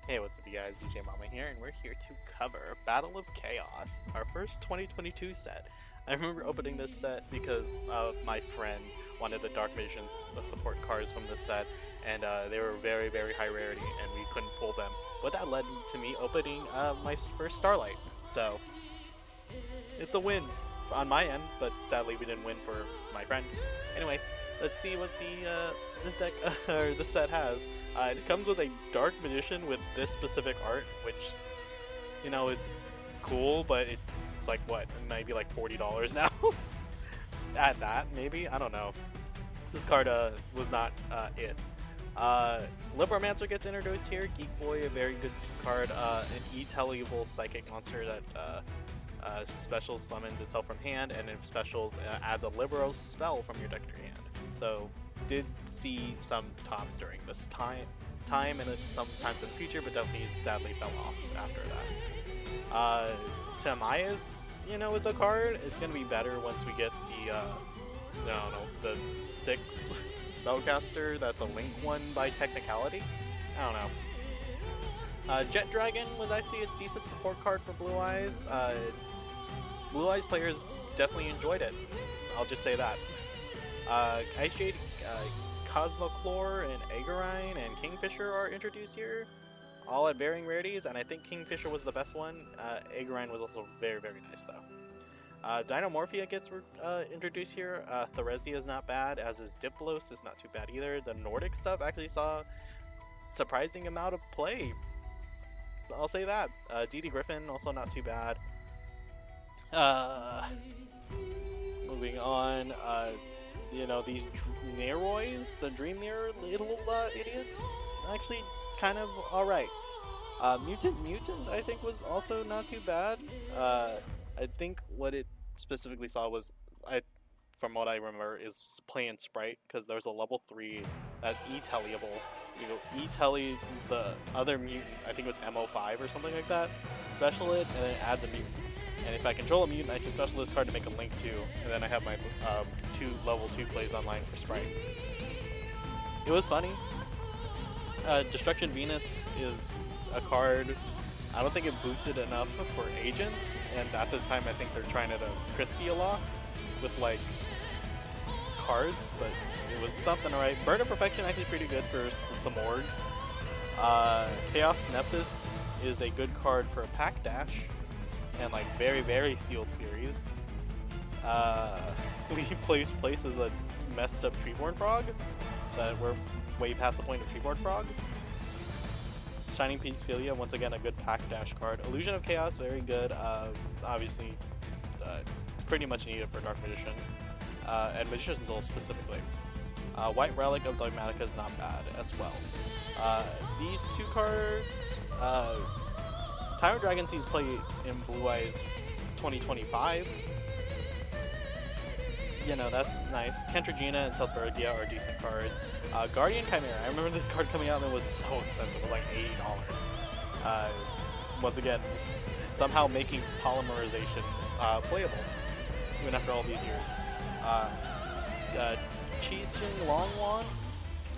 Hey, what's up you guys, DJMama here, and we're here to cover Battle of Chaos, our first 2022 set. I remember opening this set because my friend wanted the Dark Visions support cards from this set, and they were very, very high rarity, and we couldn't pull them. But that led to me opening my first Starlight, so it's a win on my end, but sadly we didn't win for my friend. Anyway, let's see what this deck or the set has. It comes with a Dark Magician with this specific art, which, you know, is cool, but it's like what, maybe like $40 now. At that, maybe, I don't know. This card was not it. Libromancer gets introduced here. Geek Boy, a very good card. An E-Telliable Psychic monster that special summons itself from hand, and if special adds a Libero spell from your deck to your hand. So did see some tops during this time and sometimes in the future, but definitely sadly fell off after that. Tamaya's, you know, it's a card. It's gonna be better once we get the I don't know, the 6 spellcaster that's a link one by technicality. I don't know. Jet Dragon was actually a decent support card for Blue Eyes. Blue Eyes players definitely enjoyed it. I'll just say that. Ice Jade, Cosmoclore, and Agarine and Kingfisher are introduced here, all at varying rarities, and I think Kingfisher was the best one. Agarine was also very, very nice though. Dinomorphia gets introduced here. Theresia is not bad, as is Diplos is not too bad either. The Nordic stuff actually saw surprising amount of play. I'll say that. DD Griffin also not too bad. Moving on, you know, these Neroys, the Dream Mirror little idiots, actually kind of alright. Mutant, I think, was also not too bad. I think what it specifically saw was, from what I remember, is playing Sprite, because there's a level 3 that's E-Telliable. You go E-Telly the other mutant, I think it was MO5 or something like that, special it, and then it adds a mutant. And if I control a mutant, I can special this card to make a link to, and then I have my level 2 plays online for Sprite. It was funny. Destruction Venus is a card, I don't think it boosted enough for agents, and at this time I think they're trying to Christie a lot with like cards, but it was something alright. Burn of Perfection actually pretty good for some orgs. Chaos Nephthys is a good card for a pack dash, and like very, very sealed series. Lee places a messed up Treeborn Frog, that we're way past the point of Treeborn Frogs. Shining Peaks Philia, once again a good pack dash card. Illusion of Chaos, very good. Obviously, pretty much needed for Dark Magician, and Magician's Soul specifically. White Relic of Dogmatica is not bad as well. These two cards, Tyrant Dragon sees play in Blue Eyes 2025. You know, that's nice. Kentragina and Selbergia are decent cards. Guardian Chimera, I remember this card coming out and it was so expensive, it was like $80. Once again, somehow making polymerization playable, even after all these years. Qixing Longwan,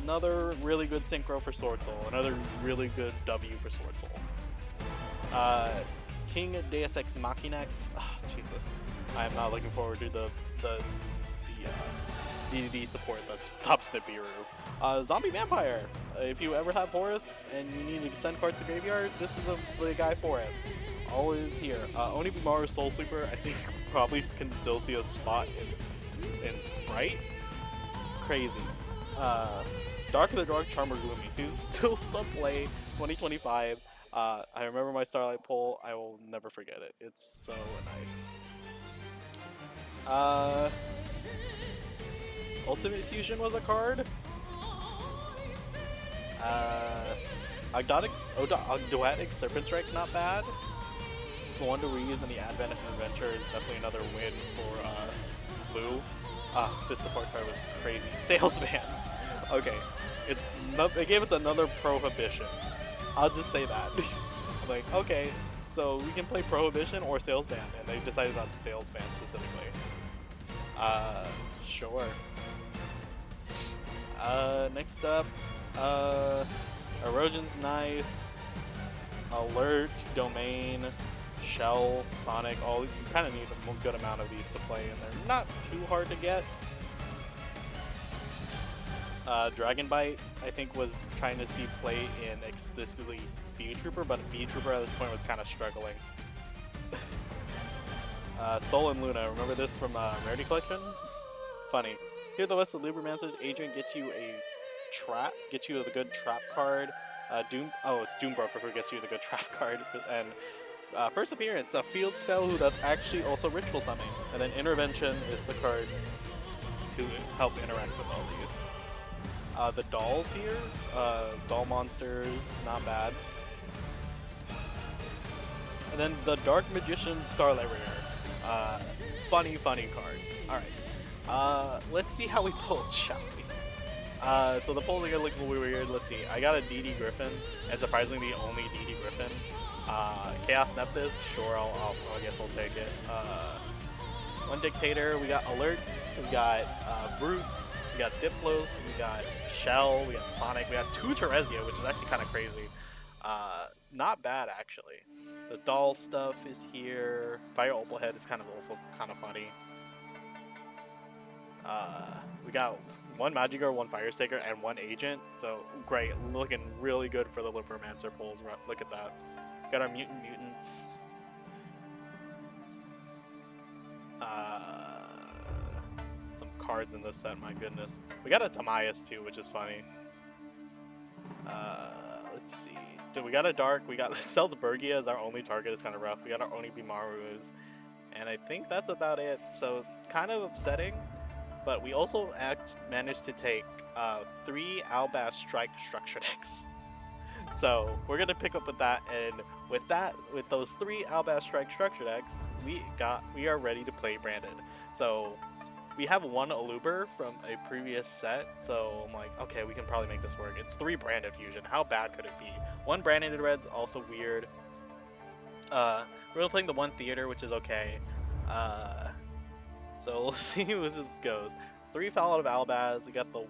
another really good synchro for Sword Soul, another really good W for Sword Soul. King Deus Ex Machinex, Jesus, I am not looking forward to the DDD support that's top Nibiru. Zombie Vampire, if you ever have Horus and you need to send cards to graveyard, this is the guy for it. Always here. Onibimaru Soul Sweeper, I think probably can still see a spot in Sprite. Crazy. Dark of the Dark Charmer Gloomy, so he's still some play 2025. I remember my Starlight pull, I will never forget it. It's so nice. Ultimate Fusion was a card. Ogdoatic Serpent Strike, not bad. Wanda Reese and the Advent of Adventure is definitely another win for Blue. This support card was crazy. Salesman. Okay, it gave us another Prohibition. I'll just say that. I'm like, okay, so we can play Prohibition or Salesman, and they decided on Salesman specifically. Sure. Next up, Erosion's nice. Alert, Domain, Shell, Sonic, all you kind of need a good amount of these to play, and they're not too hard to get. Dragon Bite, I think, was trying to see play in explicitly B Trooper, but B Trooper at this point was kind of struggling. Sol and Luna, remember this from Rarity Collection? Funny. Here the West of Lubermancer's Adrian gets you a trap, gets you the good trap card. It's Doombroker who gets you the good trap card, and first appearance, a field spell that's actually also ritual summoning, and then Intervention is the card to help interact with all these. The dolls here, doll monsters, not bad. And then the Dark Magician Starlight Ringer, funny card. Alright, let's see how we pulled, shall we? So the polls are gonna look a little weird. Let's see, I got a DD Griffin, and surprisingly the only DD Griffin. Chaos Nephthys, sure, I guess I'll take it. One Dictator, we got Alerts, we got Brutes, we got Diplos, we got Shell, we got Sonic, we got 2 Terezia, which is actually kind of crazy. Not bad, actually. The doll stuff is here. Fire Opalhead is also kind of funny. We got 1 Magikarp, 1 Fire Staker, and 1 Agent, so great. Looking really good for the Lubermancer pulls. Look at that. Got our Mutants. Some cards in this set, my goodness. We got a Tamias too, which is funny. Let's see. Dude, we got a Dark. We got Seldbergia as our only target. It's kind of rough. We got our Onibimarus. And I think that's about it. So, kind of upsetting. But we also managed to take 3 Albaz Strike structure decks. So we're gonna pick up with that, and with those 3 Albaz Strike structure decks, we are ready to play branded. So we have 1 Aluber from a previous set, so I'm like, okay, we can probably make this work. It's 3 branded fusion. How bad could it be? 1 branded red's also weird. We're playing the 1 theater, which is okay. So we'll see how this goes. 3 Fallout of Albaz. We got the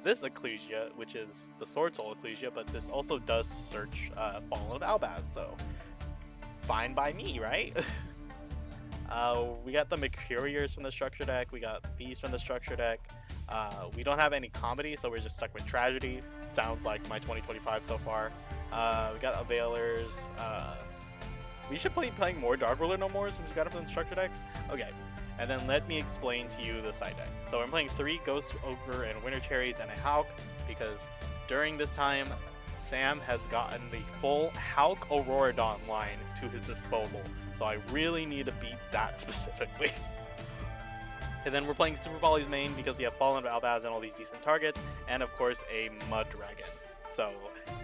this Ecclesia, which is the Sword Soul Ecclesia, but this also does search Fallen of Albaz, so fine by me, right? We got the Mercuriers from the structure deck. We got these from the structure deck. We don't have any comedy, so we're just stuck with Tragedy. Sounds like my 2025 so far. We got Availers. We should be playing more Dark Ruler No More since we got it from the structure decks. Okay. And then let me explain to you the side deck. So I'm playing 3 Ghost Ogre and Winter Cherries and a Hulk, because during this time, Sam has gotten the full Hulk Auroradon line to his disposal. So I really need to beat that specifically. And then we're playing Super Poly's main because we have Fallen of Albaz and all these decent targets, and of course a Mud Dragon. So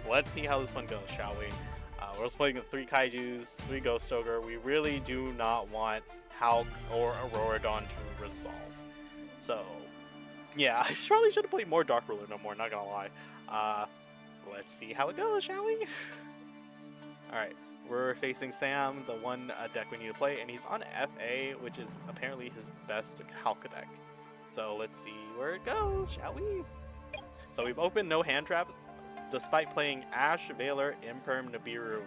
let's see how this one goes, shall we? We're also playing 3 Kaijus, 3 Ghost Ogre. We really do not want Hulk or Auroradon to resolve. So, yeah, I probably should have played more Dark Ruler No More, not gonna lie. Let's see how it goes, shall we? Alright, we're facing Sam, the one deck we need to play, and he's on FA, which is apparently his best Hulk deck. So let's see where it goes, shall we? So we've opened no hand trap, despite playing Ash, Veiler, Imperm, Nibiru.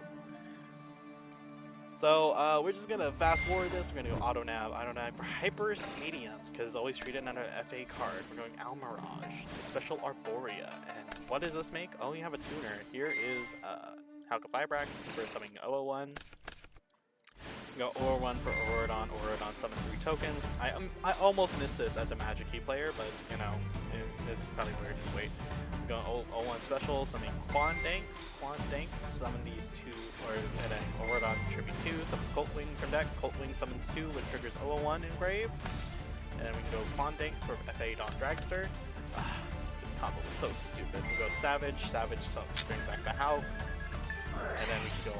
So we're just gonna fast forward this. We're gonna go auto nav for Hyper Stadium because it's always treated under an FA card. We're going Almirage to Special Arborea. And what does this make? Oh, you have a tuner. Here is Halka Fibrax for summoning 001. We go 001 for Auroradon. Auroradon summon 3 tokens. I almost missed this as a Magic Key player, but you know, it's probably weird to wait. We go 001 special, summoning Quandanks, summon these 2, and then Auroradon tribute 2, summon Coltwing from deck. Coltwing summons 2, which triggers 001 engrave. And then we can go Quandanks for FA Dawn Dragster. This combo was so stupid. We go Savage, so bring back the Hulk. And then we can go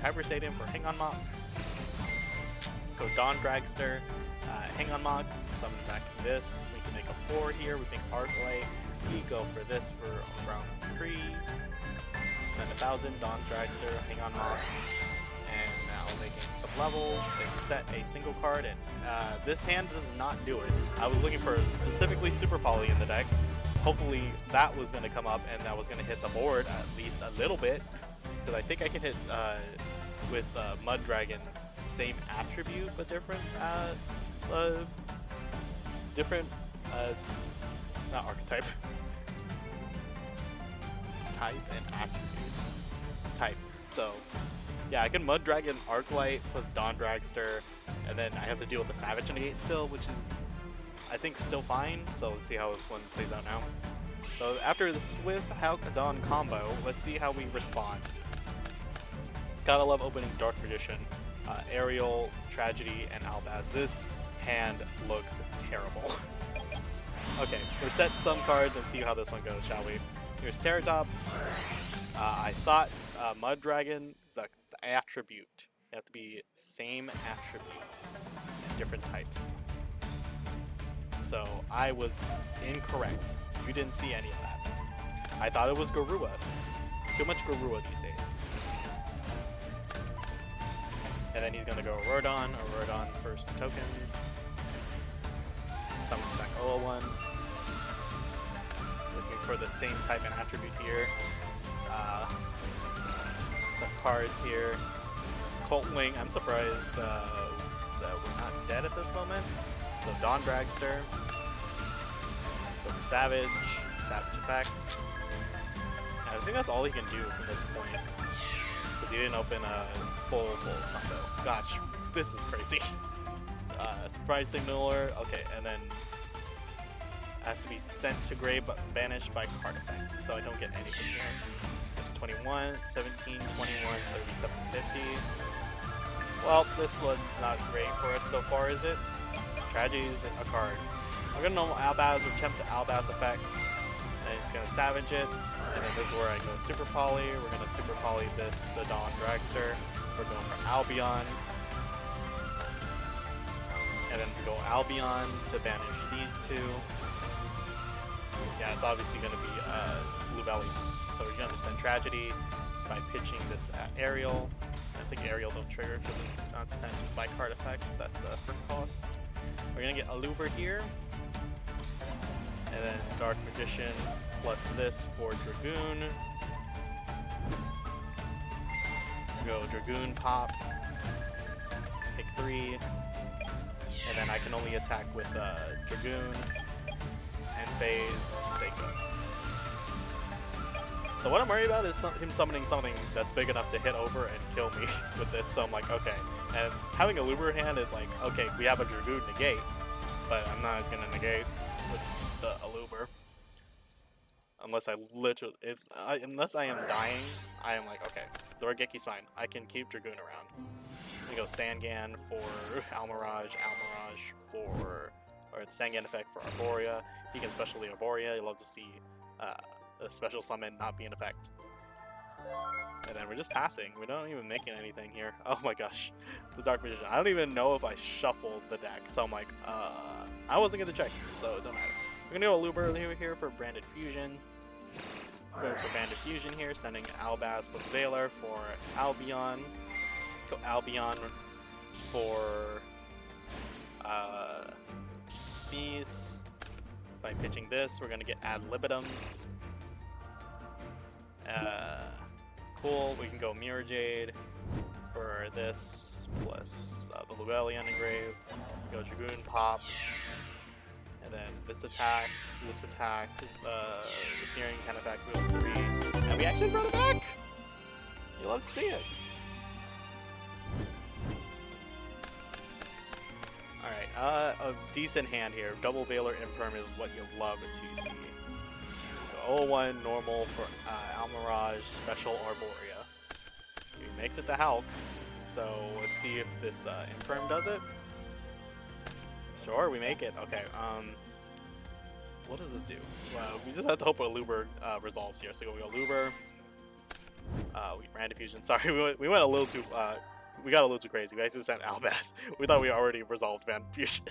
Hyper Stadium for Hang On Mock. Go Dawn Dragster, Hang On Mock, summon back this. We can make a 4 here, we think Arclight. We go for this for round 3. Spend 1,000, Dawn Dragster, Hang On Mock. And now they gain some levels, they set a single card, and this hand does not do it. I was looking for specifically Super Poly in the deck. Hopefully that was going to come up and that was going to hit the board at least a little bit. because I think I can hit with Mud Dragon same attribute but different not archetype. Type and attribute. Type. So yeah, I can Mud Dragon Arclight plus Dawn Dragster, and then I have to deal with the Savage Negate still, which is I think still fine. So let's see how this one plays out now. So after the Swift Hulk Dawn combo, let's see how we respond. Gotta love opening Dark Magician, Aerial, Tragedy, and Albaz. This hand looks terrible. Okay, we'll set some cards and see how this one goes, shall we? Here's Terratop. I thought Mud Dragon, the attribute. You have to be same attribute and different types. So I was incorrect. You didn't see any of that. I thought it was Garua. Too much Garua these days. And then he's gonna go Aurordon first tokens. Summon back 001. Looking for the same type and attribute here. Some cards here. Colt Wing, I'm surprised that we're not dead at this moment. So Dawn Dragster. Go for Savage Effect. I think that's all he can do from this point. Because he didn't open a full combo. Gosh, this is crazy. Surprise Signaler, okay, and then has to be sent to grave but banished by card effects, so I don't get anything here. 21, 17, 21, 37, 50. Well, this one's not great for us so far, is it? Tragedy is a card. I'm gonna normal Albaz or attempt to Albaz effect, and I'm just gonna Savage it, and then this is where I go Super Poly. We're gonna Super Poly this, the Dawn Dragster. We're going for Albion. And then we go Albion to banish these two. Yeah, it's obviously going to be Blue Belly. So we're going to send Tragedy by pitching this at Aerial. I think Aerial don't trigger because it's not sent by card effect. That's for cost. We're going to get Aluber here. And then Dark Magician plus this for Dragoon. Go Dragoon Pop. Take 3. And then I can only attack with Dragoon and Phase Seiko. So what I'm worried about is him summoning something that's big enough to hit over and kill me with this. So I'm like, okay. And having a Luber hand is like, okay, we have a Dragoon negate, but I'm not gonna negate with the Aluber. Unless I literally, unless I am dying, I am like, okay, the Rageki's fine. I can keep Dragoon around. We go Sangan for Almirage for, or the Sangan effect for Arborea. He can specially Arborea. You love to see a special summon not be in effect. And then we're just passing. We're not even making anything here. Oh my gosh, the Dark Magician. I don't even know if I shuffled the deck, so I'm like, I wasn't gonna check, so it don't matter. We're gonna go Luber here for Branded Fusion. Going for Branded Fusion here, sending Albaz with Valor for Albion. Go Albion for these. By pitching this, we're gonna get Ad Libitum. Cool, we can go Mirror Jade for this, plus the Llewellyn Engrave. Go Dragoon Pop. And then this attack, the Searing kind of attack, wheel 3. And we actually brought it back! You love to see it. Alright, a decent hand here. Double Valor Imperm is what you love to see. So 0-1 normal for Almirage, special Arborea. He makes it to Hulk. So let's see if this Imperm does it. Sure, we make it. Okay, what does this do? Well, we just have to hope a Luber resolves here. So we go Luber. We Branded Fusion. Sorry, we went a little too, we got a little too crazy. We actually sent Albaz. We thought we already resolved Branded Fusion.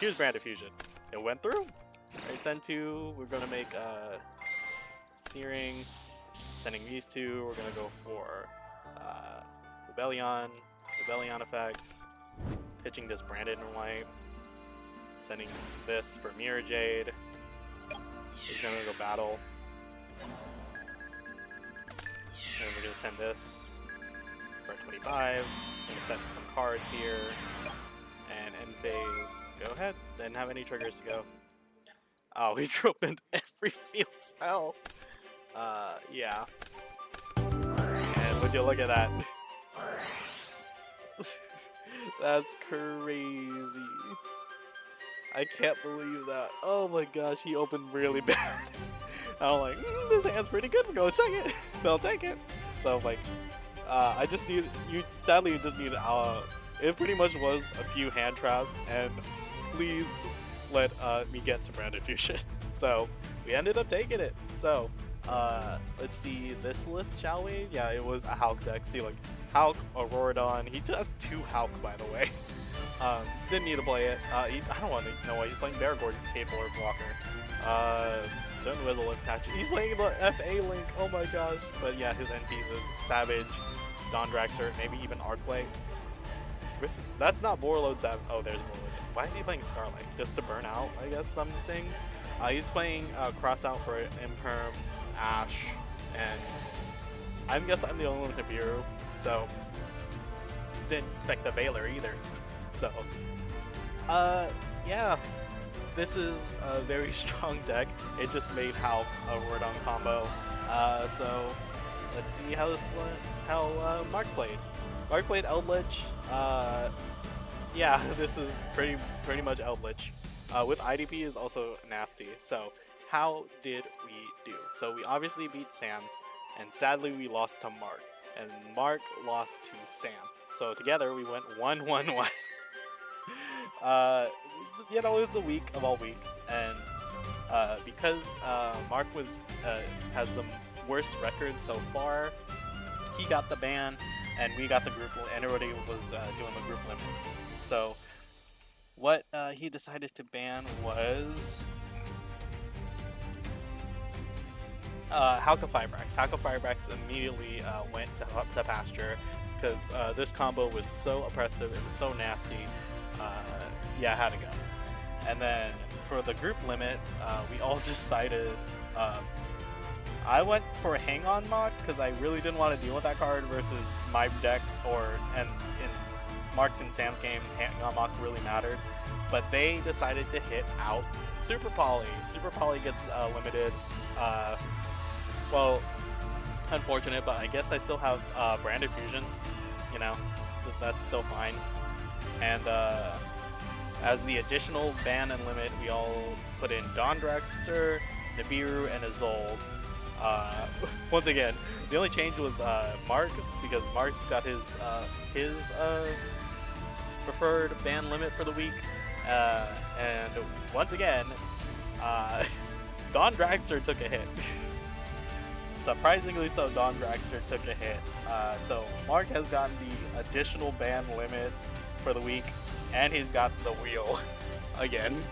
Here's Branded Fusion. It went through. Alright, send 2. We're gonna make Searing. Sending these 2. We're gonna go for Rebellion effect. Pitching this Branded in white. Sending this for Mirror Jade. Just gonna go battle. gonna send this for 25. I'm gonna send some cards here. And end phase. Go ahead. Didn't have any triggers to go. Oh, we drove into every field spell. Yeah. And would you look at that? That's crazy. I can't believe that. Oh my gosh, he opened really bad. I'm like, this hand's pretty good. We're going second. They'll take it. So like, I just need sadly, you just need it pretty much was a few hand traps, and please let me get to Branded Fusion. So we ended up taking it. So let's see this list, shall we? Yeah, it was a Hulk deck. See, like Hulk, Auroradon. He just has 2 Hulk, by the way. Didn't need to play it. I don't want to know why he's playing Baragord, capable of Walker. Certainly has a Link patch. He's playing the FA Link. Oh my gosh! But yeah, his end pieces: Savage, Dondraxer, maybe even Arclight. That's not Borreload Savage. Oh, there's Borreload. Why is he playing Scarlight? Just to burn out, I guess, some things. He's playing Cross Out for Imperm, Ash, and I guess I'm the only one with Nibiru, so didn't expect the Veiler either. So, yeah, this is a very strong deck. It just made Hulk a Auroradon combo. So let's see how this one, how Mark played. Mark played Eldritch. Yeah, this is pretty much Eldritch. With IDP is also nasty. So how did we do? So we obviously beat Sam, and sadly we lost to Mark, and Mark lost to Sam. So together we went 1-1-1. You know, it's a week of all weeks, and because Mark has the worst record so far, he got the ban, and we got the group, and everybody was doing the group limit. So what he decided to ban was Halka Firebrax. Halka Firebrax immediately went to the pasture because this combo was so oppressive, it was so nasty. Yeah, I had to go. And then for the group limit, we all decided, I went for a Hang On Mock because I really didn't want to deal with that card versus my deck, and in Mark's and Sam's game, Hang On Mock really mattered. But they decided to hit out Super Poly. Super Poly gets limited. Well, unfortunate, but I guess I still have Branded Fusion. You know, that's still fine. And as the additional ban and limit, we all put in Dondraxter, Nibiru, and Isolde. Once again, the only change was Marx, because Marx got his preferred ban limit for the week. And once again, Dondraxter took a hit. Surprisingly so, Dondraxter took a hit. So Mark has gotten the additional ban limit for the week, and he's got the wheel again.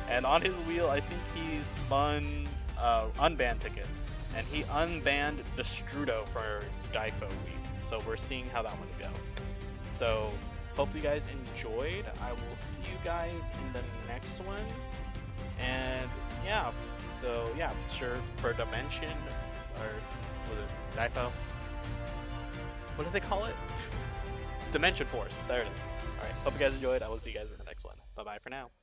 And on his wheel, I think he spun unban ticket, and he unbanned Destrudo for Difo week. So we're seeing how that one go. So hope you guys enjoyed. I will see you guys in the next one. And yeah, so yeah, sure, for Dimension, or was it Difo? What do they call it? Dimension Force. There it is. Alright, hope you guys enjoyed. I will see you guys in the next one. Bye bye for now.